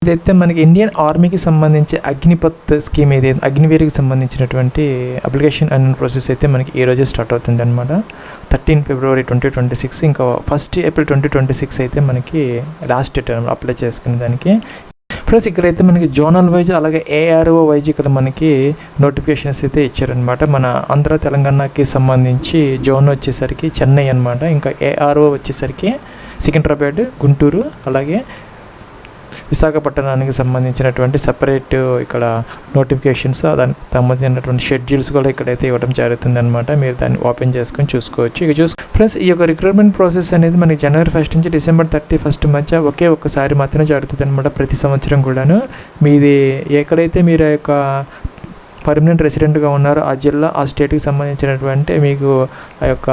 ఇదైతే మనకి ఇండియన్ ఆర్మీకి సంబంధించి అగ్నిపత్ స్కీమ్ ఏదైతే అగ్నివీర్కి సంబంధించినటువంటి అప్లికేషన్ అండ్ ప్రాసెస్ అయితే మనకి ఈ రోజే స్టార్ట్ అవుతుంది అనమాట. 13 ఫిబ్రవరి 2026, ఇంకా 1 ఏప్రిల్ 2026 అయితే మనకి లాస్ట్ డేట్ అనమాట అప్లై చేసుకునే దానికి. ప్లస్ ఇక్కడైతే మనకి జోనల్ వైజ్ అలాగే ఏఆర్ఓ వైజ్ ఇక్కడ మనకి నోటిఫికేషన్స్ అయితే ఇచ్చారనమాట. మన ఆంధ్ర తెలంగాణకి సంబంధించి జోన్ వచ్చేసరికి చెన్నై అనమాట, ఇంకా ఏఆర్ఓ వచ్చేసరికి సికింద్రాబాద్, గుంటూరు అలాగే విశాఖపట్నానికి సంబంధించినటువంటి సపరేట్ ఇక్కడ నోటిఫికేషన్స్, దానికి సంబంధించినటువంటి షెడ్యూల్స్ కూడా ఇక్కడైతే ఇవ్వడం జరుగుతుంది అనమాట. మీరు దాన్ని ఓపెన్ చేసుకొని చూసుకోవచ్చు. ఇక ఫ్రెండ్స్, ఈ యొక్క రిక్రూట్మెంట్ ప్రాసెస్ అనేది మనకి జనవరి 1 నుంచి డిసెంబర్ 31 మధ్య ఒక్కసారి మాత్రమే జరుగుతుంది అనమాట, ప్రతి సంవత్సరం కూడాను. మీది ఎక్కడైతే మీరు ఆ యొక్క పర్మనెంట్ రెసిడెంట్గా ఉన్నారో ఆ జిల్లా ఆ స్టేట్కి సంబంధించినటువంటి మీకు ఆ యొక్క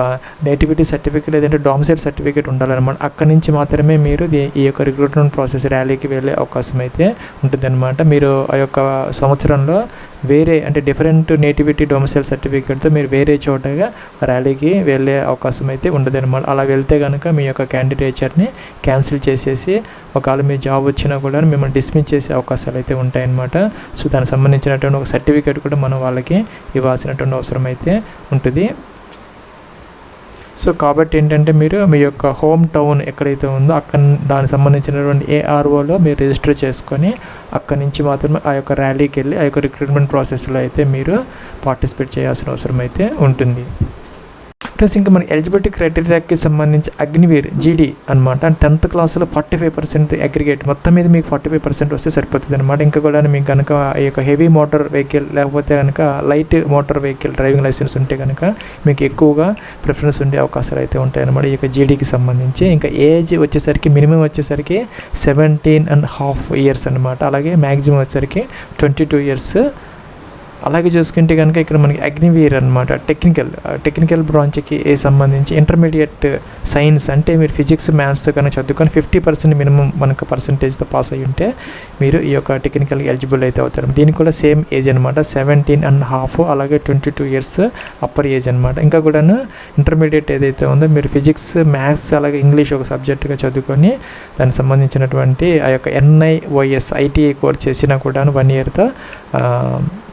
నేటివిటీ సర్టిఫికేట్ లేదంటే డొమిసైల్ సర్టిఫికేట్ ఉండాలన్నమాట. అక్కడి నుంచి మాత్రమే మీరు ఈ యొక్క రిక్రూట్మెంట్ ప్రాసెస్ ర్యాలీకి వెళ్ళే అవకాశం అయితే ఉంటుందన్నమాట. మీరు ఆ యొక్క సంవత్సరంలో వేరే అంటే డిఫరెంట్ నేటివిటీ డొమిసైల్ సర్టిఫికేట్తో మీరు వేరే చోటగా ర్యాలీకి వెళ్ళే అవకాశం అయితే ఉండదన్నమాట. అలా వెళ్తే కనుక మీ యొక్క క్యాండిడేచర్ని క్యాన్సిల్ చేసేసి ఒకవేళ మీ జాబ్ వచ్చినా కూడా మిమ్మల్ని డిస్మిస్ చేసే అవకాశాలు అయితే ఉంటాయన్నమాట. సో దానికి సంబంధించినటువంటి ఒక సర్టిఫికేట్ కూడా మనం వాళ్ళకి ఇవ్వాల్సినటువంటి అవసరం అయితే ఉంటుంది. సో కాబట్టి ఏంటంటే మీరు మీ యొక్క హోమ్ టౌన్ ఎక్కడైతే ఉందో అక్కడ దానికి సంబంధించినటువంటి ఏఆర్ఓలో మీరు రిజిస్టర్ చేసుకొని అక్కడి నుంచి మాత్రమే ఆ యొక్క ర్యాలీకి వెళ్ళి ఆ యొక్క రిక్రూట్మెంట్ ప్రాసెస్లో అయితే మీరు పార్టిసిపేట్ చేయాల్సిన అవసరం అయితే ఉంటుంది. ప్లస్ ఇంకా మన ఎలిజిబిలిటీ క్రైటీరియాకి సంబంధించి అగ్నివీర్ జీడీ అనమాట. 10th క్లాస్లో 45% అగ్రిగేట్ మొత్తం మీద మీకు 45% వస్తే సరిపోతుంది అనమాట. ఇంకా కూడా మీకు కనుక ఈ యొక్క హెవీ మోటార్ వెహికల్ లేకపోతే కనుక light motor vehicle driving licence ఉంటే కనుక మీకు ఎక్కువగా ప్రిఫరెన్స్ ఉండే అవకాశాలు అయితే ఉంటాయన్నమాట ఈ యొక్క జీడీకి సంబంధించి. ఇంకా ఏజ్ వచ్చేసరికి మినిమం వచ్చేసరికి 17.5 years అనమాట. అలాగే మ్యాక్సిమం వచ్చేసరికి 22 years. అలాగే చూసుకుంటే కనుక ఇక్కడ మనకి అగ్నివీర్ అనమాట టెక్నికల్ బ్రాంచ్కి సంబంధించి ఇంటర్మీడియట్ సైన్స్ అంటే మీరు ఫిజిక్స్ మ్యాథ్స్తో కనుక చదువుకొని 50% మినిమం మనకు పర్సంటేజ్తో పాస్ అయ్యి ఉంటే మీరు ఈ యొక్క టెక్నికల్కి ఎలిజిబుల్ అయితే అవుతారు. దీనికి కూడా సేమ్ ఏజ్ అనమాట, 17.5 అలాగే 22 years అప్పర్ ఏజ్ అనమాట. ఇంకా కూడా ఇంటర్మీడియట్ ఏదైతే ఉందో మీరు ఫిజిక్స్ మ్యాథ్స్ అలాగే ఇంగ్లీష్ ఒక సబ్జెక్టుగా చదువుకొని దానికి సంబంధించినటువంటి ఆ యొక్క NIOS ITI కోర్స్ చేసినా కూడా 1 yearతో,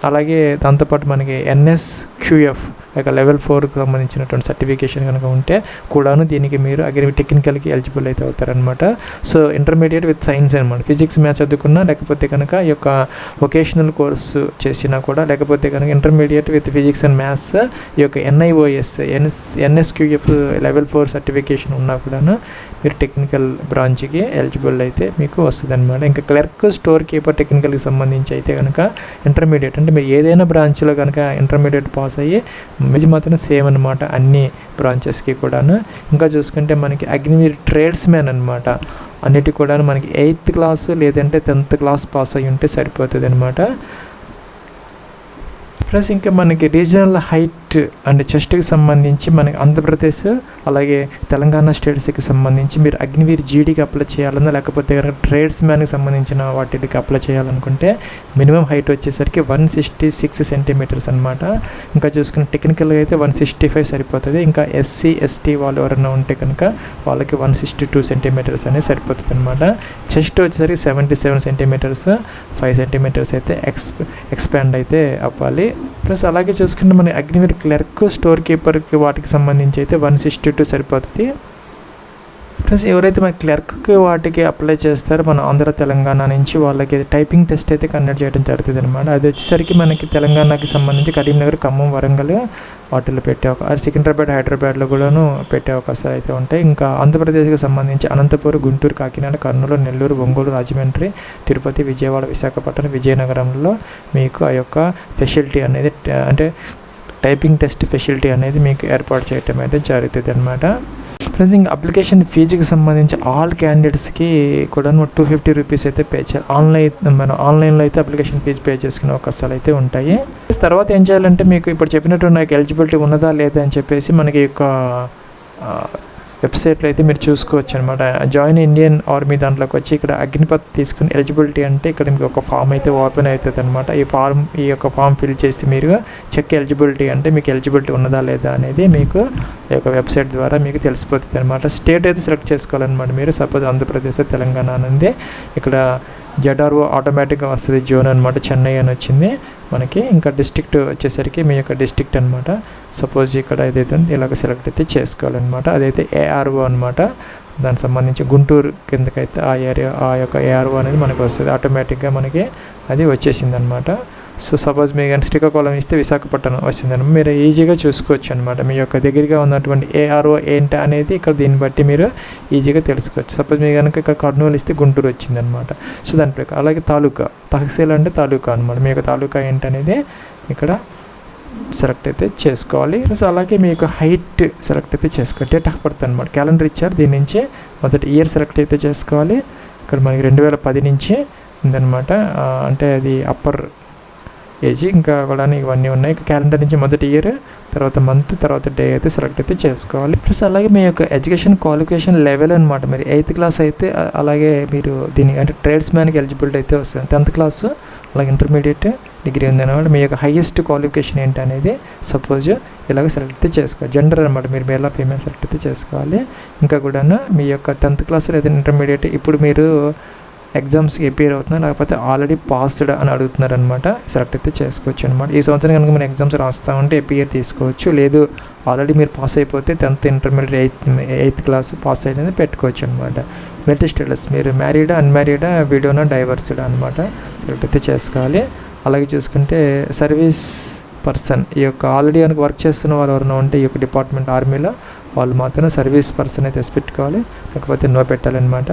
అలాగే దాంతోపాటు మనకి NSQF లెవెల్ 4కి సంబంధించినటువంటి సర్టిఫికేషన్ కనుక ఉంటే కూడాను దీనికి మీరు టెక్నికల్కి ఎలిజిబుల్ అయితే అవుతారనమాట. సో ఇంటర్మీడియట్ విత్ సైన్స్ అనమాట, ఫిజిక్స్ మ్యాథ్స్ చదువుకున్నా లేకపోతే కనుక ఈ యొక్క వొకేషనల్ కోర్సు చేసినా కూడా లేకపోతే కనుక intermediate with physics and maths ఈ యొక్క NIOS NSQF లెవెల్ 4 సర్టిఫికేషన్ ఉన్నా కూడాను మీరు టెక్నికల్ బ్రాంచ్కి ఎలిజిబుల్ అయితే మీకు వస్తుంది అనమాట. ఇంకా క్లర్క్, స్టోర్ కీపర్ టెక్నికల్కి సంబంధించి అయితే కనుక ఇంటర్మీడియట్ అంటే మీరు ఏదైనా బ్రాంచ్లో కనుక ఇంటర్మీడియట్ పాస్ అయ్యి ఇది మాత్రం సేమ్ అనమాట అన్ని బ్రాంచెస్కి కూడాను. ఇంకా చూసుకుంటే మనకి అగ్నివీర్ ట్రేడ్స్ మ్యాన్ అనమాట, అన్నిటి కూడా మనకి 8th క్లాస్ లేదంటే 10th క్లాస్ పాస్ అయ్యి ఉంటే సరిపోతుంది అనమాట. ప్లస్ ఇంకా మనకి రీజనల్ హైట్ అండ్ చెస్ట్కి సంబంధించి మనకి ఆంధ్రప్రదేశ్ అలాగే తెలంగాణ స్టేట్స్కి సంబంధించి మీరు అగ్నివీర్ జీడీకి అప్లై చేయాలన్నా లేకపోతే ట్రేడ్స్ మ్యాన్కి సంబంధించిన వాటికి అప్లై చేయాలనుకుంటే మినిమం హైట్ వచ్చేసరికి 166 centimeters అనమాట. ఇంకా చూసుకుని టెక్నికల్గా అయితే 165 సరిపోతుంది. ఇంకా SC ST వాళ్ళు ఎవరైనా ఉంటే కనుక వాళ్ళకి 162 centimeters అనేది సరిపోతుంది అనమాట. చెస్ట్ వచ్చేసరికి 77 centimeters, 5 centimeters అయితే ఎక్స్పాండ్ అయితే అవ్వాలి. ప్లస్ అలాగే చూసుకుంటే మన అగ్నివీర్ క్లర్క్, స్టోర్ కీపర్కి వాటికి సంబంధించి అయితే 162 సరిపోతుంది. ప్లస్ ఎవరైతే మన క్లర్క్కి వాటికి అప్లై చేస్తారో మన ఆంధ్ర తెలంగాణ నుంచి వాళ్ళకి టైపింగ్ టెస్ట్ అయితే కండక్ట్ చేయడం జరుగుతుంది అనమాట. అది వచ్చేసరికి మనకి తెలంగాణకి సంబంధించి కరీంనగర్, ఖమ్మం, వరంగల్ వాటిల్లో సికింద్రాబాద్, హైదరాబాద్లో కూడాను పెట్టే అవకాశాలు అయితే ఉంటాయి. ఇంకా ఆంధ్రప్రదేశ్కి సంబంధించి అనంతపురం, గుంటూరు, కాకినాడ, కర్నూలు, నెల్లూరు, ఒంగోలు, రాజమండ్రి, తిరుపతి, విజయవాడ, విశాఖపట్నం, విజయనగరంలో మీకు ఆ యొక్క ఫెసిలిటీ అనేది అంటే టైపింగ్ టెస్ట్ ఫెసిలిటీ అనేది మీకు ఏర్పాటు చేయటం అయితే జరుగుతుంది అనమాట. ప్లస్ ఇంకా అప్లికేషన్ ఫీజుకి సంబంధించి ఆల్ క్యాండిడేట్స్కి కూడా 250 రూపీస్ అయితే పే చేయాలి. మనం ఆన్లైన్లో అయితే అప్లికేషన్ ఫీజు పే చేసుకునే అవకాశాలు అయితే ఉంటాయి. తర్వాత ఏం చేయాలంటే మీకు ఇప్పుడు చెప్పినట్టు నాకు ఎలిజిబిలిటీ ఉన్నదా లేదా అని చెప్పేసి మనకి యొక్క వెబ్సైట్లో అయితే మీరు చూసుకోవచ్చు అనమాట. జాయిన్ ఇండియన్ ఆర్మీ దాంట్లోకి వచ్చి ఇక్కడ అగ్నిపత్ తీసుకుని ఎలిజిబిలిటీ అంటే ఇక్కడ మీకు ఒక ఫామ్ అయితే ఓపెన్ అవుతుంది అనమాట. ఈ యొక్క ఫామ్ ఫిల్ చేసి మీరు చెక్ ఎలిజిబిలిటీ అంటే మీకు ఎలిజిబిలిటీ ఉన్నదా లేదా అనేది మీకు ఈ యొక్క వెబ్సైట్ ద్వారా మీకు తెలిసిపోతుంది అనమాట. స్టేట్ అయితే సెలెక్ట్ చేసుకోవాలన్నమాట మీరు. సపోజ్ ఆంధ్రప్రదేశ్, తెలంగాణ అనేది ఇక్కడ జెడ్ఆర్ఓ ఆటోమేటిక్గా వస్తుంది జోన్ అనమాట, చెన్నై అని వచ్చింది మనకి. ఇంకా డిస్ట్రిక్ట్ వచ్చేసరికి మీ యొక్క డిస్ట్రిక్ట్ అనమాట. సపోజ్ ఇక్కడ ఏదైతే ఇలాగ సెలెక్ట్ అయితే చేసుకోవాలన్నమాట. అదైతే ఏఆర్ఓ అనమాట, దానికి సంబంధించి గుంటూరు కిందకైతే ఆ ఏరియా ఆ యొక్క ఏఆర్ఓ అనేది మనకు వస్తుంది ఆటోమేటిక్గా, మనకి అది వచ్చేసింది అనమాట. సో సపోజ్ మీ కానీ శ్రీకాకుళం ఇస్తే విశాఖపట్నం వచ్చిందని మీరు ఈజీగా చూసుకోవచ్చు అనమాట. మీ యొక్క దగ్గరగా ఉన్నటువంటి ఏఆర్ఓ ఏంటి అనేది ఇక్కడ దీన్ని బట్టి మీరు ఈజీగా తెలుసుకోవచ్చు. సపోజ్ మీ కనుక ఇక్కడ కర్నూలు ఇస్తే గుంటూరు వచ్చిందనమాట. సో దాని ప్రకారం అలాగే తాలూకా, తహసీల్ అంటే తాలూకా అనమాట. మీ యొక్క తాలూకా ఏంటనేది ఇక్కడ సెలెక్ట్ అయితే చేసుకోవాలి. సో అలాగే మీ యొక్క హైట్ సెలెక్ట్ అయితే చేసుకోవాలి. డేట్ ఆఫ్ బర్త్ అనమాట, క్యాలెండర్ ఇచ్చారు, దీని నుంచి మొదటి ఇయర్ సెలెక్ట్ అయితే చేసుకోవాలి. ఇక్కడ మనకి 2010 నుంచి ఉందన్నమాట, అంటే అది అప్పర్ ఏజ్. ఇంకా కూడా ఇవన్నీ ఉన్నాయి. క్యాలెండర్ నుంచి మొదటి ఇయర్, తర్వాత మంత్, తర్వాత డే అయితే సెలెక్ట్ అయితే చేసుకోవాలి. ప్లస్ అలాగే మీ యొక్క ఎడ్యుకేషన్ క్వాలిఫికేషన్ లెవెల్ అనమాట. మీరు 8th క్లాస్ అయితే అలాగే మీరు దీనికి అంటే ట్రేడ్స్ మ్యాన్కి ఎలిజిబిలిటీ అయితే వస్తుంది. 10th క్లాస్ అలాగే ఇంటర్మీడియట్ డిగ్రీ ఉంది అనమాట. మీ యొక్క హైయెస్ట్ క్వాలిఫికేషన్ ఏంటి అనేది సపోజ్ ఇలాగ సెలెక్ట్ అయితే చేసుకోవాలి. జెండర్ అనమాట, మీరు మేల్ ఫీమేల్ సెలెక్ట్ అయితే చేసుకోవాలి. ఇంకా కూడా మీ యొక్క 10th క్లాస్ లేదా ఇంటర్మీడియట్ ఇప్పుడు మీరు ఎగ్జామ్స్కి అపియర్ అవుతున్నారు, లేకపోతే ఆల్రెడీ పాస్డ్ అని అడుగుతున్నారు అనమాట, సెలెక్ట్ అయితే చేసుకోవచ్చు అనమాట. ఈ సంవత్సరం కనుక మీరు ఎగ్జామ్స్ రాస్తా ఉంటే అపియర్ తీసుకోవచ్చు. లేదు ఆల్రెడీ మీరు పాస్ అయిపోతే 10th intermediate 8th class pass అయితే పెట్టుకోవచ్చు అనమాట. మెరిట్ స్టేటస్, మీరు మ్యారీడా అన్మ్యారీడా విడోనా డైవర్స్డా అనమాట, సెలెక్ట్ అయితే చేసుకోవాలి. అలాగే చూసుకుంటే సర్వీస్ పర్సన్, ఈ యొక్క ఆల్రెడీ కనుక వర్క్ చేస్తున్న వాళ్ళు ఎవరైనా ఉంటే ఈ యొక్క డిపార్ట్మెంట్ ఆర్మీలో వాళ్ళు మాత్రం సర్వీస్ పర్సన్ అయితే పెట్టుకోవాలి, లేకపోతే నో పెట్టాలన్నమాట.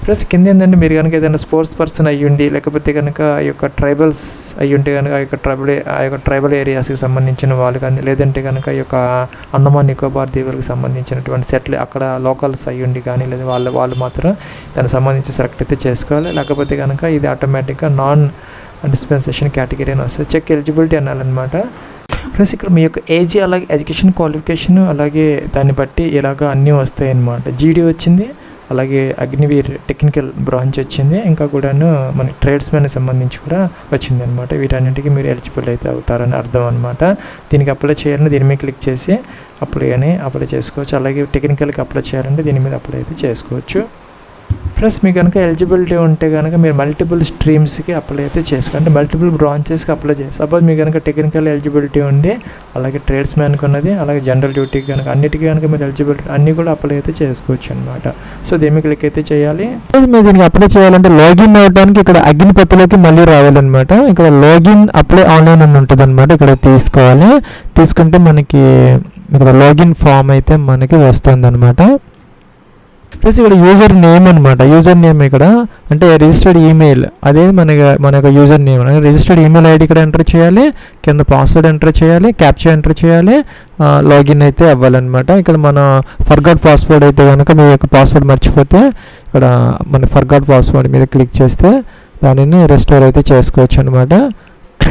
ప్లస్ కింద ఏంటంటే మీరు కనుక ఏదైనా స్పోర్ట్స్ పర్సన్ అయ్యుండి, లేకపోతే కనుక ఈ యొక్క ట్రైబల్స్ అయ్యుంటే కనుక ఆ యొక్క ట్రైబల్ ఏరియాస్కి సంబంధించిన వాళ్ళు కానీ, లేదంటే కనుక ఈ యొక్క అండమాన్ నికోబార్ దీవులకు సంబంధించినటువంటి సెటిల్ అక్కడ లోకల్స్ అయ్యుండి కానీ, లేదా వాళ్ళు మాత్రం దానికి సంబంధించి సెలెక్ట్ అయితే చేసుకోవాలి. లేకపోతే కనుక ఇది ఆటోమేటిక్గా నాన్ డిస్పెన్సేషన్ కేటగిరీ అని వస్తుంది. Check eligibility అనాలన్నమాట. ప్లస్ ఇక్కడ మీ యొక్క ఏజ్, అలాగే ఎడ్యుకేషన్ క్వాలిఫికేషన్, అలాగే దాన్ని బట్టి ఇలాగ అన్నీ వస్తాయి అన్నమాట. జీడీ వచ్చింది, అలాగే అగ్నివీర్ టెక్నికల్ బ్రాంచ్ వచ్చింది, ఇంకా కూడాను మన ట్రేడ్స్మెన్కి సంబంధించి కూడా వచ్చింది అనమాట. వీటన్నింటికి మీరు ఎలిజిబుల్ అయితే అవుతారని అర్థం అనమాట. దీనికి అప్లై చేయాలని దీని మీద క్లిక్ చేసి అప్లై చేసుకోవచ్చు. అలాగే టెక్నికల్కి అప్లై చేయాలంటే దీని మీద అప్లై అయితే చేసుకోవచ్చు. ప్లస్ మీకు కనుక ఎలిజిబిలిటీ ఉంటే కనుక మీరు మల్టిపుల్ స్ట్రీమ్స్కి అప్లై అయితే చేసుకోవాలి, అంటే మల్టిపుల్ బ్రాంచెస్కి అప్లై చేసి. సపోజ్ మీకు కనుక టెక్నికల్ ఎలిజిబిలిటీ ఉంది, అలాగే ట్రేడ్స్ మ్యాన్కి ఉన్నది, అలాగే జనరల్ డ్యూటీకి కనుక అన్నిటికీ కనుక మీరు ఎలిజిబిలిటీ అన్నీ కూడా అప్లై అయితే చేసుకోవచ్చు అనమాట. సో దీన్ని క్లిక్ అయితే చేయాలి. మీరు దీనికి అప్లై చేయాలంటే లాగిన్ అవ్వడానికి ఇక్కడ అగ్నిపత్తులోకి మళ్ళీ రావాలన్నమాట. ఇక్కడ లాగిన్ అప్లై ఆన్లైన్ అని ఉంటుంది అనమాట, ఇక్కడ తీసుకోవాలి. తీసుకుంటే మనకి ఇక్కడ లాగిన్ ఫామ్ అయితే మనకి వస్తుంది అనమాట. ప్లస్ ఇక్కడ యూజర్ నేమ్ అనమాట. యూజర్ నేమ్ ఇక్కడ అంటే రిజిస్టర్డ్ ఈమెయిల్, అదే మన యొక్క user name. Registered email ID ఇక్కడ ఎంటర్ చేయాలి, కింద పాస్వర్డ్ ఎంటర్ చేయాలి, క్యాప్చా ఎంటర్ చేయాలి, లాగిన్ అయితే అవ్వాలన్నమాట. ఇక్కడ మన ఫర్గాట్ పాస్వర్డ్ అయితే కనుక మీ యొక్క పాస్వర్డ్ మర్చిపోతే ఇక్కడ మన ఫర్గాట్ పాస్వర్డ్ మీద క్లిక్ చేస్తే దానిని రెస్టోర్ అయితే చేసుకోవచ్చు అనమాట.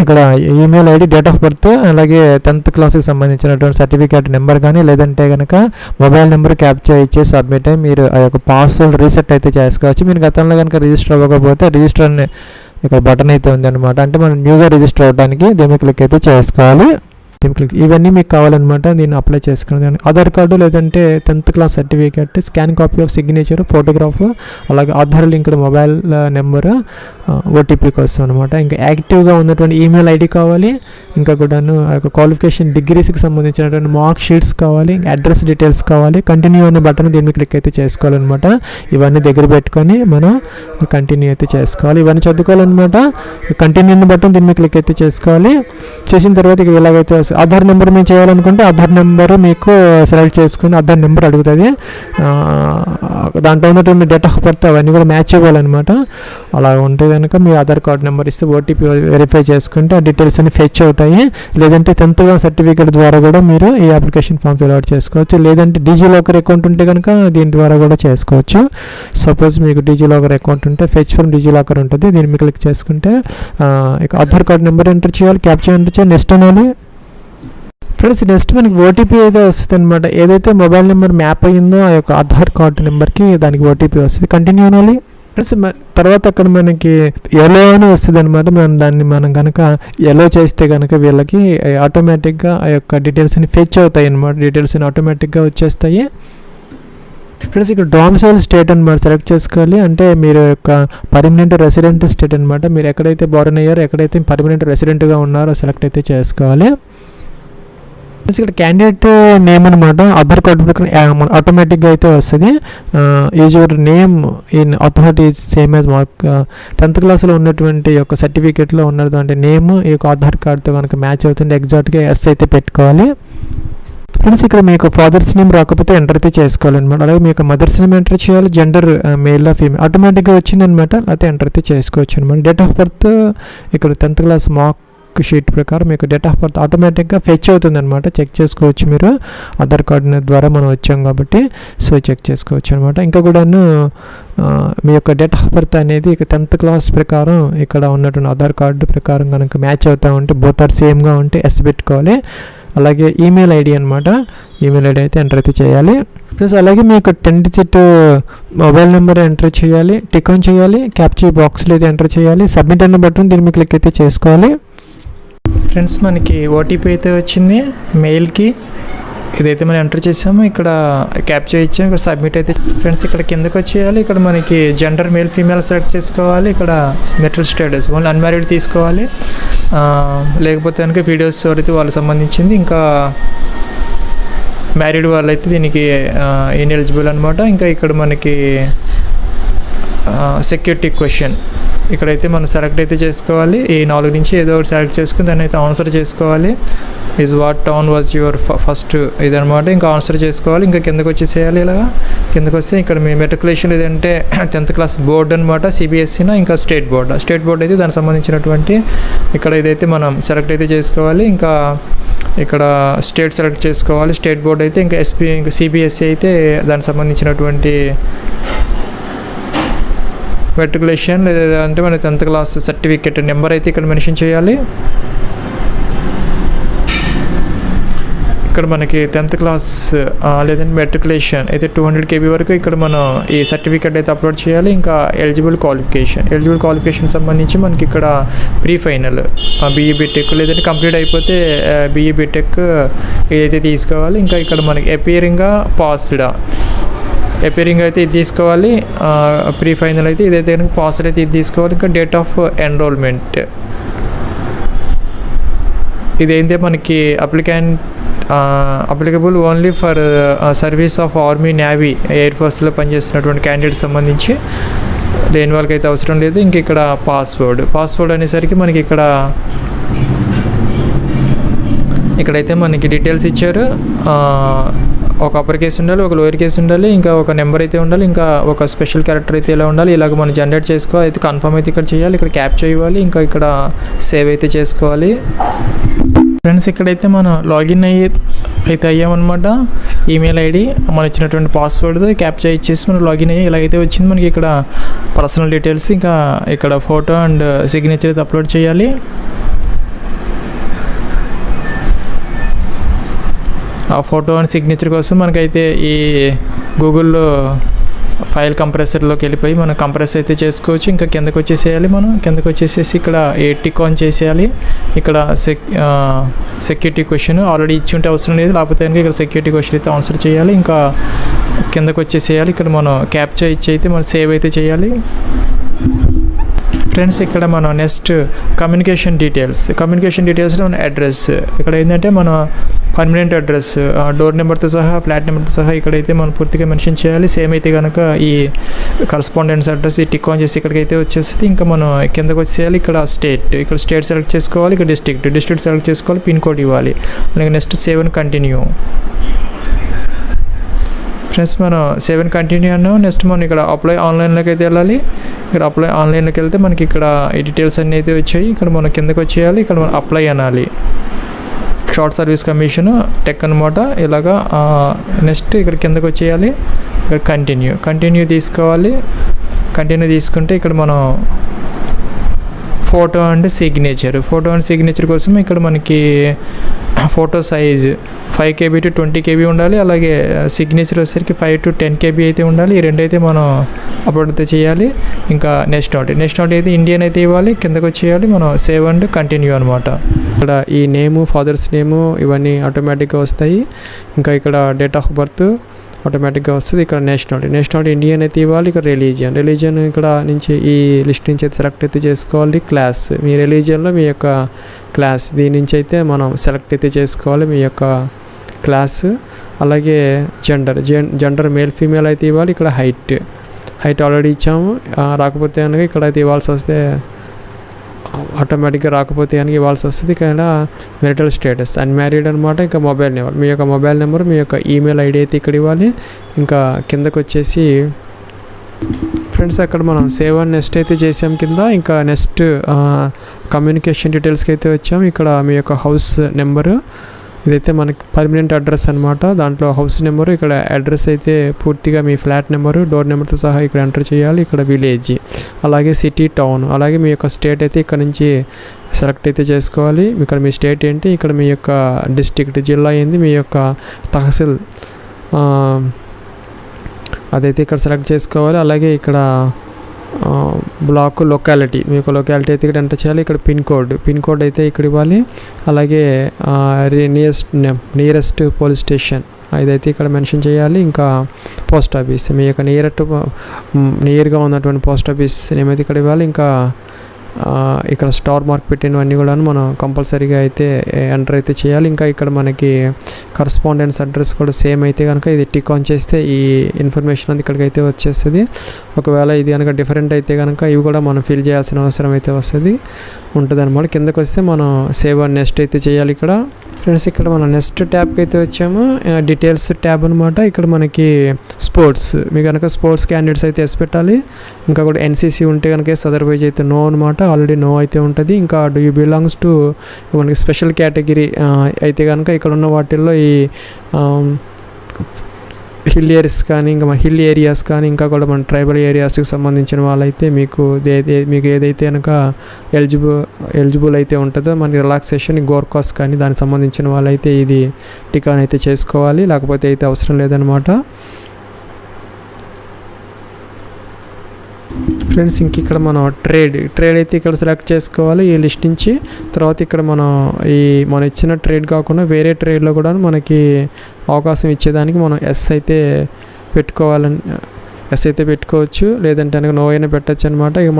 ఇక్కడ email ID, date of birth, అలాగే 10th క్లాస్కి సంబంధించినటువంటి సర్టిఫికేట్ నెంబర్ కానీ, లేదంటే కనుక మొబైల్ నెంబర్ క్యాప్చర్ ఇచ్చి సబ్మిట్ అయ్యి మీరు ఆ యొక్క పాస్వర్డ్ రీసెట్ అయితే చేసుకోవచ్చు. మీరు గతంలో కనుక రిజిస్టర్ అవ్వకపోతే రిజిస్టర్ అనే ఇక్కడ బటన్ అయితే ఉంది అనమాట, అంటే మనం న్యూగా రిజిస్టర్ అవ్వడానికి దీన్ని క్లిక్ అయితే చేసుకోవాలి. ఇవన్నీ మీకు కావాలన్నమాట. దీన్ని అప్లై చేసుకుని ఆధార్ కార్డు, లేదంటే 10th class certificate, scan copy of signature, photograph, అలాగే Aadhaar linked mobile number, OTP కోసం అనమాట. ఇంకా యాక్టివ్గా ఉన్నటువంటి ఈమెయిల్ ఐడి కావాలి, ఇంకా కూడాను ఆ యొక్క క్వాలిఫికేషన్ డిగ్రీస్కి సంబంధించినటువంటి మార్క్ షీట్స్ కావాలి, అడ్రస్ డీటెయిల్స్ కావాలి. కంటిన్యూ అనే బటన్ దీన్ని క్లిక్ అయితే చేసుకోవాలన్నమాట. ఇవన్నీ దగ్గర పెట్టుకొని మనం కంటిన్యూ అయితే చేసుకోవాలి. ఇవన్నీ చదువుకోవాలన్నమాట. కంటిన్యూ అనే బటన్ దీన్ని క్లిక్ అయితే చేసుకోవాలి. చేసిన తర్వాత ఇక ఇలాగైతే ఆధార్ నెంబర్ మేము చేయాలనుకుంటే ఆధార్ నెంబర్ మీకు సెలెక్ట్ చేసుకుని ఆధార్ నెంబర్ అడుగుతుంది. దాంట్లో ఉన్నటువంటి డేట్ ఆఫ్ బర్త్ అవన్నీ కూడా మ్యాచ్ అవ్వాలన్నమాట. అలా ఉంటే కనుక మీ ఆధార్ కార్డ్ నెంబర్ ఇస్తే ఓటీపీ వెరిఫై చేసుకుంటే ఆ డీటెయిల్స్ అన్ని ఫెచ్ అవుతాయి. లేదంటే 10th క్లాస్ సర్టిఫికేట్ ద్వారా కూడా మీరు ఈ అప్లికేషన్ ఫామ్ ఫిల్ అవుట్ చేసుకోవచ్చు. లేదంటే డిజిలాకర్ అకౌంట్ ఉంటే కనుక దీని ద్వారా కూడా చేసుకోవచ్చు. సపోజ్ మీకు డిజిలాకర్ అకౌంట్ ఉంటే ఫెచ్ ఫ్రమ్ డిజిలాకర్ ఉంటుంది, దీన్ని మీరు క్లిక్ చేసుకుంటే ఇక ఆధార్ కార్డ్ నెంబర్ ఎంటర్ చేయాలి, క్యాప్చర్ ఎంటర్ చేయాలి, నెక్స్ట్ అనాలి. ఫ్రెండ్స్ నెక్స్ట్ మనకి ఓటీపీ అయితే వస్తుంది అనమాట. ఏదైతే మొబైల్ నెంబర్ మ్యాప్ అయ్యిందో ఆ యొక్క ఆధార్ కార్డు నెంబర్కి దానికి ఓటీపీ వస్తుంది. కంటిన్యూ అనాలి. ఫ్రెండ్స్ తర్వాత అక్కడ మనకి ఎలో అని వస్తుంది అనమాట. మనం కనుక ఎలో చేస్తే కనుక వీళ్ళకి ఆటోమేటిక్గా ఆ యొక్క డీటెయిల్స్ అని ఫెచ్ అవుతాయి అనమాట. డీటెయిల్స్ అని ఆటోమేటిక్గా వచ్చేస్తాయి. ఫ్రెండ్స్ ఇక్కడ డొమిసైల్ స్టేట్ అనమాట సెలెక్ట్ చేసుకోవాలి. అంటే మీరు యొక్క పర్మనెంట్ రెసిడెంట్ స్టేట్ అనమాట. మీరు ఎక్కడైతే బార్న్ అయ్యారో, ఎక్కడైతే పర్మనెంట్ రెసిడెంట్గా ఉన్నారో సెలెక్ట్ అయితే చేసుకోవాలి. ఇక్కడ క్యాండిడేట్ నేమ్ అనమాట ఆధార్ కార్డు ప్రకారం ఆటోమేటిక్గా అయితే వస్తుంది. Is your name in authority same as mark 10th క్లాస్లో ఉన్నటువంటి యొక్క సర్టిఫికేట్లో ఉన్నటువంటి నేమ్ ఈ యొక్క ఆధార్ కార్డుతో కనుక మ్యాచ్ అవుతుంది. ఎగ్జాక్ట్గా ఎస్ అయితే పెట్టుకోవాలి. ఫ్రెండ్స్ ఇక్కడ మీకు ఫాదర్స్ నేమ్ రాకపోతే ఎంటర్ అయితే చేసుకోవాలన్నమాట. అలాగే మీకు మదర్స్ నేమ్ ఎంటర్ చేయాలి. జెండర్ మేల్ ఫీమేల్ ఆటోమేటిక్గా వచ్చిందనమాట. అయితే ఎంటర్ అయితే చేసుకోవచ్చు అనమాట. డేట్ ఆఫ్ బర్త్ ఇక్కడ 10th క్లాస్ మార్క్ షీట్ ప్రకారం మీకు డేట్ ఆఫ్ బర్త్ ఆటోమేటిక్గా ఫెచ్ అవుతుంది అనమాట. చెక్ చేసుకోవచ్చు మీరు. ఆధార్ కార్డు ద్వారా మనం వచ్చాం కాబట్టి సో చెక్ చేసుకోవచ్చు అనమాట. ఇంకా కూడాను మీ యొక్క డేట్ ఆఫ్ బర్త్ అనేది ఇక 10th క్లాస్ ప్రకారం ఇక్కడ ఉన్నటువంటి ఆధార్ కార్డు ప్రకారం కనుక మ్యాచ్ అవుతూ ఉంటే బోత్ ఆర్ సేమ్గా ఉంటే ఎస్ పెట్టుకోవాలి. అలాగే ఈమెయిల్ ఐడి అనమాట. ఈమెయిల్ ఐడి అయితే ఎంటర్ అయితే చేయాలి. ప్లస్ అలాగే మీకు 10 digit మొబైల్ నెంబర్ ఎంటర్ చేయాలి. టిక్ ఆన్ చేయాలి. క్యాప్చర్ బాక్స్లో అయితే ఎంటర్ చేయాలి. సబ్మిట్ అన్న బటన్ దీని మీద క్లిక్ అయితే చేసుకోవాలి. ఫ్రెండ్స్ మనకి ఓటీపీ అయితే వచ్చింది మెయిల్కి. ఇదైతే మనం ఎంటర్ చేసాము. ఇక్కడ క్యాప్చర్ ఇచ్చాము. ఇక్కడ సబ్మిట్ అయితే ఫ్రెండ్స్ ఇక్కడ కిందకి వచ్చేయాలి. ఇక్కడ మనకి జెండర్ మేల్ ఫీమేల్ సెలెక్ట్ చేసుకోవాలి. ఇక్కడ మెటల్ స్టేటస్ ఓన్లీ అన్మ్యారీడ్ తీసుకోవాలి. లేకపోతే కనుక వీడియోస్ ఎవరైతే వాళ్ళకి సంబంధించింది. ఇంకా మ్యారీడ్ వాళ్ళైతే దీనికి ఇన్ఎలిజిబుల్ అనమాట. ఇంకా ఇక్కడ మనకి సెక్యూరిటీ క్వశ్చన్ ఇక్కడైతే మనం సెలెక్ట్ అయితే చేసుకోవాలి. ఈ 4 నుంచి ఏదో ఒకటి సెలెక్ట్ చేసుకుని దాన్ని అయితే ఆన్సర్ చేసుకోవాలి. Is what town was your first ఇదనమాట. ఇంకా ఆన్సర్ చేసుకోవాలి. ఇంకా కిందకు వచ్చేసేయాలి. ఇలాగా కిందకు వస్తే ఇక్కడ మీ మెట్రికులేషన్ ఏదంటే 10th క్లాస్ బోర్డు అనమాట. సిబిఎస్ఈనా ఇంకా స్టేట్ బోర్డ్ అయితే దానికి సంబంధించినటువంటి ఇక్కడ ఇదైతే మనం సెలెక్ట్ అయితే చేసుకోవాలి. ఇంకా ఇక్కడ స్టేట్ సెలెక్ట్ చేసుకోవాలి. స్టేట్ బోర్డ్ అయితే ఇంకా ఇంకా సిబిఎస్ఈ అయితే దానికి సంబంధించినటువంటి మెట్రికులేషన్ లేదంటే మన 10th క్లాస్ సర్టిఫికేట్ నెంబర్ అయితే ఇక్కడ మెన్షన్ చేయాలి. ఇక్కడ మనకి 10th క్లాస్ లేదంటే మెట్రికులేషన్ అయితే 200 KB వరకు ఇక్కడ మనం ఈ సర్టిఫికేట్ అయితే అప్లోడ్ చేయాలి. ఇంకా ఎలిజిబుల్ క్వాలిఫికేషన్ సంబంధించి మనకి ఇక్కడ ప్రీ ఫైనల్ BE BTech లేదంటే కంప్లీట్ అయిపోతే BE BTech ఇదైతే తీసుకోవాలి. ఇంకా ఇక్కడ మనకి అపియరింగ్ అయితే ఇది తీసుకోవాలి. ప్రీ ఫైనల్ అయితే ఇదైతే పాస్డ్ అయితే ఇది తీసుకోవాలి. ఇంకా డేట్ ఆఫ్ ఎన్రోల్మెంట్ ఇదైతే మనకి applicable only for service of army, navy, air ఫోర్స్లో పనిచేస్తున్నటువంటి క్యాండిడేట్ సంబంధించి లేని వాళ్ళకి అయితే అవసరం లేదు. ఇంక ఇక్కడ పాస్వర్డ్ అనేసరికి మనకి ఇక్కడైతే మనకి డీటెయిల్స్ ఇచ్చారు. ఒక అప్పర్ కేసు ఉండాలి, ఒక లోయర్ కేసు ఉండాలి, ఇంకా ఒక నెంబర్ అయితే ఉండాలి, ఇంకా ఒక స్పెషల్ క్యారెక్టర్ అయితే ఇలా ఉండాలి. ఇలాగ మనం జనరేట్ చేసుకోవాలి. అయితే కన్ఫర్మ్ అయితే ఇక్కడ చేయాలి. ఇక్కడ క్యాప్చర్ ఇవ్వాలి. ఇంకా ఇక్కడ సేవ్ అయితే చేసుకోవాలి. ఫ్రెండ్స్ ఇక్కడైతే మనం లాగిన్ అయితే అయ్యామన్నమాట. ఈమెయిల్ ఐడి మనం ఇచ్చినటువంటి పాస్వర్డ్ క్యాప్చర్ ఇచ్చేసి మనం లాగిన్ అయ్యి ఇలాగైతే వచ్చింది. మనకి ఇక్కడ పర్సనల్ డీటెయిల్స్ ఇంకా ఇక్కడ ఫోటో అండ్ సిగ్నేచర్ అయితే అప్లోడ్ చేయాలి. ఆ ఫోటో అండ్ సిగ్నేచర్ కోసం మనకైతే ఈ గూగుల్లో ఫైల్ కంప్రెసర్లోకి వెళ్ళిపోయి మనం కంప్రెస్ అయితే చేసుకోవచ్చు. ఇంకా కిందకు వచ్చేసేయాలి. మనం కిందకు వచ్చేసేసి ఇక్కడ టిక్ ఆన్ చేసేయాలి. ఇక్కడ సెక్యూరిటీ క్వశ్చన్ ఆల్రెడీ ఇచ్చి ఉంటే అవసరం లేదు, లేకపోతే ఇక్కడ సెక్యూరిటీ క్వశ్చన్ అయితే ఆన్సర్ చేయాలి. ఇంకా కిందకు వచ్చేసేయాలి. ఇక్కడ మనం క్యాప్చర్ ఇచ్చి అయితే మనం సేవ్ అయితే చేయాలి. ఫ్రెండ్స్ ఇక్కడ మనం నెక్స్ట్ కమ్యూనికేషన్ డీటెయిల్స్లో మన అడ్రస్ ఇక్కడ ఏంటంటే మన పర్మనెంట్ అడ్రస్ డోర్ నెంబర్తో సహా ఫ్లాట్ నెంబర్తో సహా ఇక్కడైతే మనం పూర్తిగా మెన్షన్ చేయాలి. సేమ్ అయితే కనుక ఈ కరస్పాండెన్స్ అడ్రస్ ఈ టిక్ ఆన్ చేసి ఇక్కడికైతే వచ్చేస్తుంది. ఇంకా మనం కిందకు వచ్చేయాలి. ఇక్కడ స్టేట్ సెలెక్ట్ చేసుకోవాలి. ఇక్కడ డిస్ట్రిక్ట్ సెలెక్ట్ చేసుకోవాలి. పిన్ కోడ్ ఇవ్వాలి. అలాగే next save and continue. Friends మనం సేవ్ అండ్ కంటిన్యూ అన్నాం. నెక్స్ట్ మనం ఇక్కడ అప్లై ఆన్లైన్లోకి అయితే వెళ్ళాలి. ఇక్కడ అప్లై ఆన్లైన్లోకి వెళ్తే మనకి ఇక్కడ ఈ డీటెయిల్స్ అన్నీ అయితే వచ్చాయి. ఇక్కడ మనం కిందకి వచ్చేయాలి. ఇక్కడ మనం అప్లై అనాలి. షార్ట్ సర్వీస్ కమిషన్ టెక్ అనమాట. ఇలాగా నెక్స్ట్ ఇక్కడ కిందకి వచ్చేయాలి. ఇక్కడ కంటిన్యూ తీసుకోవాలి. కంటిన్యూ తీసుకుంటే ఇక్కడ మనం ఫోటో అండ్ సిగ్నేచర్ కోసం ఇక్కడ మనకి photo size 5 KB to 20 KB ఉండాలి. అలాగే సిగ్నేచర్ వచ్చేసరికి 5 to 10 KB అయితే ఉండాలి. ఈ రెండు అయితే మనం అప్లోడ్ అయితే చేయాలి. ఇంకా నెక్స్ట్ నోట్ అయితే ఇండియన్ అయితే ఇవ్వాలి. కిందకు వచ్చేయాలి. మనం సేవ్ అండ్ కంటిన్యూ అనమాట. ఇక్కడ ఈ నేము, ఫాదర్స్ నేము ఇవన్నీ ఆటోమేటిక్గా వస్తాయి. ఇంకా ఇక్కడ డేట్ ఆఫ్ బర్త్ ఆటోమేటిక్గా వస్తుంది. ఇక్కడ నేషనాలిటీ ఇండియన్ అయితే ఇవ్వాలి. ఇక్కడ రిలీజియన్ ఇక్కడ నుంచి ఈ లిస్ట్ నుంచి అయితే సెలెక్ట్ అయితే చేసుకోవాలి. క్లాస్ మీ రిలీజియన్లో మీ యొక్క క్లాస్ దీని నుంచి అయితే మనం సెలెక్ట్ అయితే చేసుకోవాలి మీ యొక్క క్లాస్. అలాగే జెండర్ మేల్ ఫీమేల్ అయితే ఇవ్వాలి. ఇక్కడ హైట్ ఆల్రెడీ ఇచ్చాము. రాకపోతే కనుక ఇక్కడ అయితే ఇవ్వాల్సి వస్తే ఆటోమేటిక్గా రాకపోతే కనుక ఇవ్వాల్సి వస్తుంది. ఇక్కడ మెరిటల్ స్టేటస్ అన్మ్యారీడ్ అనమాట. ఇంకా మొబైల్ నెంబర్ మీ యొక్క మొబైల్ నెంబర్ మీ యొక్క ఈమెయిల్ ఐడి అయితే ఇక్కడ ఇవ్వాలి. ఇంకా కిందకు వచ్చేసి ఫ్రెండ్స్ అక్కడ మనం సేవ్ అండ్ నెక్స్ట్ అయితే చేసాం కింద. ఇంకా నెక్స్ట్ కమ్యూనికేషన్ డీటెయిల్స్కి అయితే వచ్చాము. ఇక్కడ మీ యొక్క హౌస్ నెంబరు ఇదైతే మనకి పర్మనెంట్ అడ్రస్ అనమాట. దాంట్లో హౌస్ నెంబరు ఇక్కడ అడ్రస్ అయితే పూర్తిగా మీ ఫ్లాట్ నెంబరు డోర్ నెంబర్తో సహా ఇక్కడ ఎంటర్ చేయాలి. ఇక్కడ విలేజ్ అలాగే సిటీ టౌన్ అలాగే మీ యొక్క స్టేట్ అయితే ఇక్కడ నుంచి సెలెక్ట్ అయితే చేసుకోవాలి. ఇక్కడ మీ స్టేట్ ఏంటి, ఇక్కడ మీ యొక్క డిస్ట్రిక్ట్ జిల్లా ఏంది, మీ యొక్క తహసీల్ అదైతే ఇక్కడ సెలెక్ట్ చేసుకోవాలి. అలాగే ఇక్కడ బ్లాక్ లొకాలిటీ మీ యొక్క లొకాలిటీ అయితే ఇక్కడ ఎంటర్ చేయాలి. ఇక్కడ పిన్ కోడ్ అయితే ఇక్కడ ఇవ్వాలి. అలాగే నియరెస్ట్ పోలీస్ స్టేషన్ ఇదైతే ఇక్కడ మెన్షన్ చేయాలి. ఇంకా పోస్ట్ ఆఫీస్ మీ యొక్క నియర్గా ఉన్నటువంటి పోస్ట్ ఆఫీస్ నేమ్ అయితే ఇక్కడ ఇవ్వాలి. ఇంకా ఇక్కడ స్టార్ మార్క్ పెట్టినవన్నీ కూడా మనం కంపల్సరీగా అయితే ఎంటర్ అయితే చేయాలి. ఇంకా ఇక్కడ మనకి కరస్పాండెన్స్ అడ్రస్ కూడా సేమ్ అయితే కనుక ఇది టిక్ ఆన్ చేస్తే ఈ ఇన్ఫర్మేషన్ అంతా ఇక్కడికి అయితే వచ్చేస్తుంది. ఒకవేళ ఇది కనుక డిఫరెంట్ అయితే కనుక ఇవి కూడా మనం ఫిల్ చేయాల్సిన అవసరం అయితే ఉంటుంది అనమాట. కిందకు వస్తే మనం సేవ్ అండ్ నెక్స్ట్ అయితే చేయాలి. ఇక్కడ ఫ్రెండ్స్ ఇక్కడ మనం నెక్స్ట్ ట్యాబ్కి అయితే వచ్చాము. డీటెయిల్స్ ట్యాబ్ అనమాట. ఇక్కడ మనకి స్పోర్ట్స్ మీకు కనుక స్పోర్ట్స్ క్యాండిడేట్స్ అయితే ఎస్ పెట్టాలి. ఇంకా కూడా ఎన్సీసీ ఉంటే కనుక అదర్వైజ్ అయితే నో అనమాట. ఆల్రెడీ నో అయితే ఉంటుంది. ఇంకా డూ యూ బిలాంగ్స్ టు మనకి స్పెషల్ కేటగిరీ అయితే కనుక ఇక్కడ ఉన్న వాటిల్లో ఈ హిల్ ఏరియాస్ కానీ ఇంకా కూడా మన ట్రైబల్ ఏరియాస్కి సంబంధించిన వాళ్ళైతే మీకు ఏదైతే కనుక ఎలిజిబుల్ అయితే ఉంటుందో మన రిలాక్సేషన్ గోర్కాస్ కానీ దానికి సంబంధించిన వాళ్ళైతే ఇది టికాన్ అయితే చేసుకోవాలి. లేకపోతే అయితే అవసరం లేదనమాట. ఫ్రెండ్స్ ఇంక ఇక్కడ మనం ట్రేడ్ అయితే ఇక్కడ సెలెక్ట్ చేసుకోవాలి ఈ లిస్ట్ నుంచి. తర్వాత ఇక్కడ మనం ఇచ్చిన ట్రేడ్ కాకుండా వేరే ట్రేడ్లో కూడా మనకి అవకాశం ఇచ్చేదానికి మనం ఎస్ అయితే పెట్టుకోవచ్చు. లేదంటే కనుక నో అయినా పెట్టచ్చు అనమాట. ఇక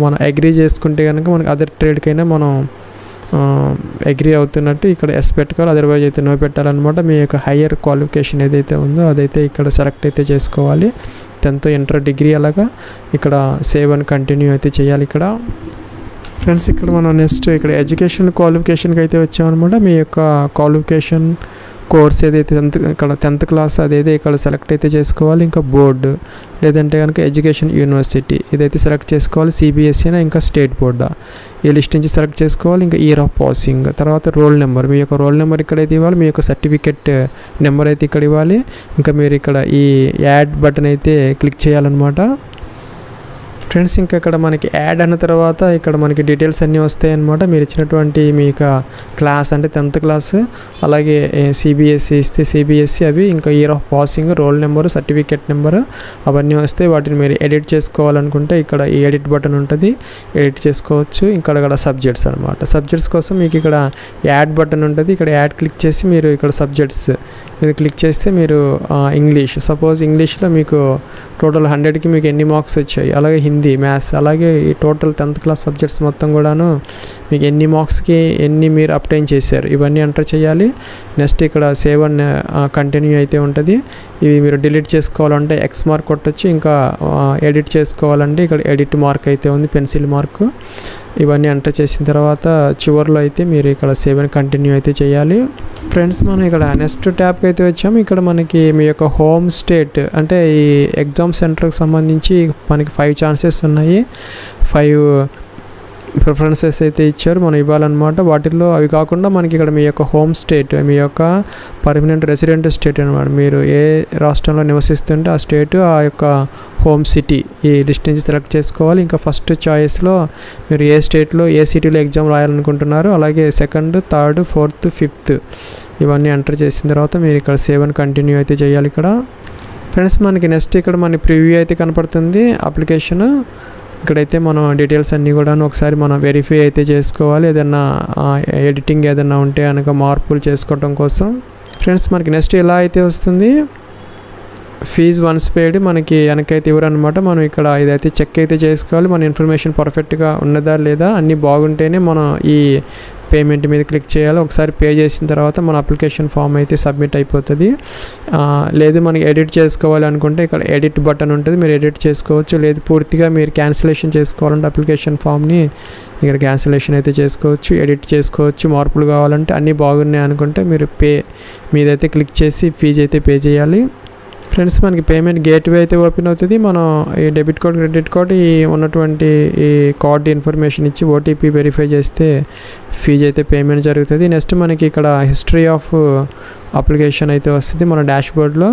మనం అగ్రీ చేసుకుంటే కనుక మనకి అదర్ ట్రేడ్కైనా మనం అగ్రీ అవుతున్నట్టు ఇక్కడ ఎస్ పెట్టుకోవాలి. అదర్వైజ్ అయితే నో పెట్టాలన్నమాట. మీ యొక్క హయ్యర్ క్వాలిఫికేషన్ ఏదైతే ఉందో అదైతే ఇక్కడ సెలెక్ట్ అయితే చేసుకోవాలి. 10th ఇంటర్ డిగ్రీ అలాగా ఇక్కడ సేవ్ అండ్ కంటిన్యూ అయితే చేయాలి. ఇక్కడ ఫ్రెండ్స్ ఇక్కడ మనం నెక్స్ట్ ఇక్కడ ఎడ్యుకేషన్ క్వాలిఫికేషన్కి అయితే వచ్చామన్నమాట. మీ యొక్క క్వాలిఫికేషన్ కోర్స్ ఏదైతే 10th క్లాస్ అదైతే ఇక్కడ సెలెక్ట్ అయితే చేసుకోవాలి. ఇంకా బోర్డు లేదంటే కనుక ఎడ్యుకేషన్ యూనివర్సిటీ ఇదైతే సెలెక్ట్ చేసుకోవాలి. సిబిఎస్ఈ అయినా ఇంకా స్టేట్ బోర్డా ఈ లిస్ట్ నుంచి సెలెక్ట్ చేసుకోవాలి. ఇంకా ఇయర్ ఆఫ్ పాసింగ్ తర్వాత రోల్ నెంబర్ మీ యొక్క రోల్ నెంబర్ ఇక్కడైతే ఇవ్వాలి. మీ యొక్క సర్టిఫికెట్ నెంబర్ అయితే ఇక్కడ ఇవ్వాలి. ఇంకా మీరు ఇక్కడ ఈ యాడ్ బటన్ అయితే క్లిక్ చేయాలన్నమాట. ఫ్రెండ్స్ ఇంకా ఇక్కడ మనకి యాడ్ అన్న తర్వాత ఇక్కడ మనకి డీటెయిల్స్ అన్నీ వస్తాయి అన్నమాట. మీరు ఇచ్చినటువంటి మీ యొక్క క్లాస్ అంటే 10th క్లాస్ అలాగే సిబిఎస్ఈ ఇస్తే సిబిఎస్ఈ అవి ఇంకా year of passing roll number certificate number అవన్నీ వస్తాయి. వాటిని మీరు ఎడిట్ చేసుకోవాలనుకుంటే ఇక్కడ ఈ ఎడిట్ బటన్ ఉంటుంది, ఎడిట్ చేసుకోవచ్చు. ఇక్కడ సబ్జెక్ట్స్ అనమాట. సబ్జెక్ట్స్ కోసం మీకు ఇక్కడ యాడ్ బటన్ ఉంటుంది. ఇక్కడ యాడ్ క్లిక్ చేసి మీరు ఇక్కడ సబ్జెక్ట్స్ మీరు క్లిక్ చేస్తే మీరు ఇంగ్లీష్ సపోజ్ ఇంగ్లీష్లో మీకు టోటల్ 100కి మీకు ఎన్ని మార్క్స్ వచ్చాయి, అలాగే హిందీ మ్యాథ్స్ అలాగే ఈ టోటల్ 10th క్లాస్ సబ్జెక్ట్స్ మొత్తం కూడాను మీకు ఎన్ని మార్క్స్కి ఎన్ని మీరు అప్టైన్ చేశారు ఇవన్నీ ఎంటర్ చేయాలి. నెక్స్ట్ ఇక్కడ సేవ్ అండ్ కంటిన్యూ అయితే ఉంటుంది. ఇవి మీరు డిలీట్ చేసుకోవాలంటే ఎక్స్ మార్క్ కొట్టచ్చు. ఇంకా ఎడిట్ చేసుకోవాలంటే ఇక్కడ ఎడిట్ మార్క్ అయితే ఉంది, పెన్సిల్ మార్క్. ఇవన్నీ ఎంటర్ చేసిన తర్వాత చివరిలో అయితే మీరు ఇక్కడ సేవ్ అండ్ కంటిన్యూ అయితే చేయాలి. ఫ్రెండ్స్ మనం ఇక్కడ నెక్స్ట్ ట్యాబ్కి అయితే వచ్చాము. ఇక్కడ మనకి మీ యొక్క హోమ్ స్టేట్ అంటే ఈ ఎగ్జామ్ సెంటర్కి సంబంధించి మనకి 5 ఛాన్సెస్ ఉన్నాయి. 5 ప్రిఫరెన్సెస్ అయితే ఇచ్చారు మనం ఇవ్వాలన్నమాట. వాటిల్లో అవి కాకుండా మనకి ఇక్కడ మీ యొక్క హోమ్ స్టేట్ మీ యొక్క పర్మనెంట్ రెసిడెంట్ స్టేట్ అనమాట. మీరు ఏ రాష్ట్రంలో నివసిస్తుంటే ఆ స్టేట్ ఆ యొక్క హోమ్ సిటీ ఈ లిస్ట్ నుంచి సెలెక్ట్ చేసుకోవాలి. ఇంకా ఫస్ట్ చాయిస్లో మీరు ఏ స్టేట్లో ఏ సిటీలో ఎగ్జామ్ రాయాలనుకుంటున్నారు అలాగే 2nd, 3rd, 4th, 5th ఇవన్నీ ఎంటర్ చేసిన తర్వాత మీరు ఇక్కడ సేవ్ అండ్ కంటిన్యూ అయితే చేయాలి. ఇక్కడ ఫ్రెండ్స్ మనకి నెక్స్ట్ ఇక్కడ మన ప్రివ్యూ అయితే కనపడుతుంది అప్లికేషన్. ఇక్కడైతే మనం డీటెయిల్స్ అన్నీ కూడా ఒకసారి మనం వెరిఫై అయితే చేసుకోవాలి. ఏదైనా ఎడిటింగ్ ఏదైనా ఉంటే కనుక మార్పులు చేసుకోవడం కోసం. ఫ్రెండ్స్ మనకి నెక్స్ట్ ఇలా అయితే వస్తుంది. ఫీజు వన్స్ పేడ్ మనకి వెనకైతే ఇవ్వరనమాట. మనం ఇక్కడ ఇదైతే చెక్ అయితే చేసుకోవాలి, మన ఇన్ఫర్మేషన్ పర్ఫెక్ట్గా ఉన్నదా లేదా అన్నీ బాగుంటేనే మనం ఈ పేమెంట్ మీద క్లిక్ చేయాలి. ఒకసారి పే చేసిన తర్వాత మన అప్లికేషన్ ఫామ్ అయితే సబ్మిట్ అయిపోతుంది. లేదు మనకి ఎడిట్ చేసుకోవాలి అనుకుంటే ఇక్కడ ఎడిట్ బటన్ ఉంటుంది, మీరు ఎడిట్ చేసుకోవచ్చు. లేదు పూర్తిగా మీరు క్యాన్సిలేషన్ చేసుకోవాలంటే అప్లికేషన్ ఫామ్ని ఇక్కడ క్యాన్సిలేషన్ అయితే చేసుకోవచ్చు, ఎడిట్ చేసుకోవచ్చు. మార్పులు కావాలంటే అన్నీ బాగున్నాయి అనుకుంటే మీరు పే మీదైతే క్లిక్ చేసి ఫీజు అయితే పే చేయాలి. ఫ్రెండ్స్ మనకి పేమెంట్ గేట్వే అయితే ఓపెన్ అవుతుంది. మనం ఈ డెబిట్ కార్డ్ క్రెడిట్ కార్డ్ ఈ ఉన్నటువంటి ఈ కార్డ్ ఇన్ఫర్మేషన్ ఇచ్చి ఓటీపీ వెరిఫై చేస్తే ఫీజు అయితే పేమెంట్ జరుగుతుంది. నెక్స్ట్ మనకి ఇక్కడ హిస్టరీ ఆఫ్ అప్లికేషన్ అయితే వస్తుంది. మన డాష్బోర్డ్లో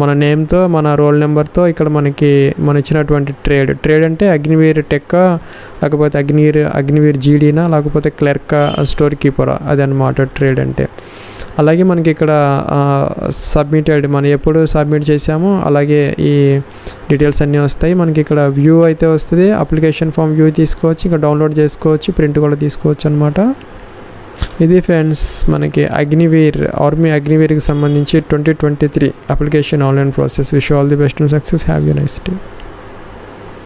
మన నేమ్తో మన రోల్ నెంబర్తో ఇక్కడ మన ఇచ్చినటువంటి ట్రేడ్ అంటే అగ్నివీర్ టెక్కా, లేకపోతే అగ్నివీర్ జీడీనా, లేకపోతే క్లర్కా, స్టోర్ కీపరా, అదనమాట ట్రేడ్ అంటే. అలాగే మనకి ఇక్కడ సబ్మిటెడ్ మనం ఎప్పుడు సబ్మిట్ చేసామో అలాగే ఈ డీటెయిల్స్ అన్నీ వస్తాయి. మనకి ఇక్కడ వ్యూ అయితే వస్తుంది, అప్లికేషన్ ఫామ్ వ్యూ తీసుకోవచ్చు, ఇంకా డౌన్లోడ్ చేసుకోవచ్చు, ప్రింట్ కూడా తీసుకోవచ్చు అనమాట. ఇది ఫ్రెండ్స్ మనకి ఆర్మీ అగ్నివీర్కి సంబంధించి 2023 application online process. Wish all the best and success. Have a nice day.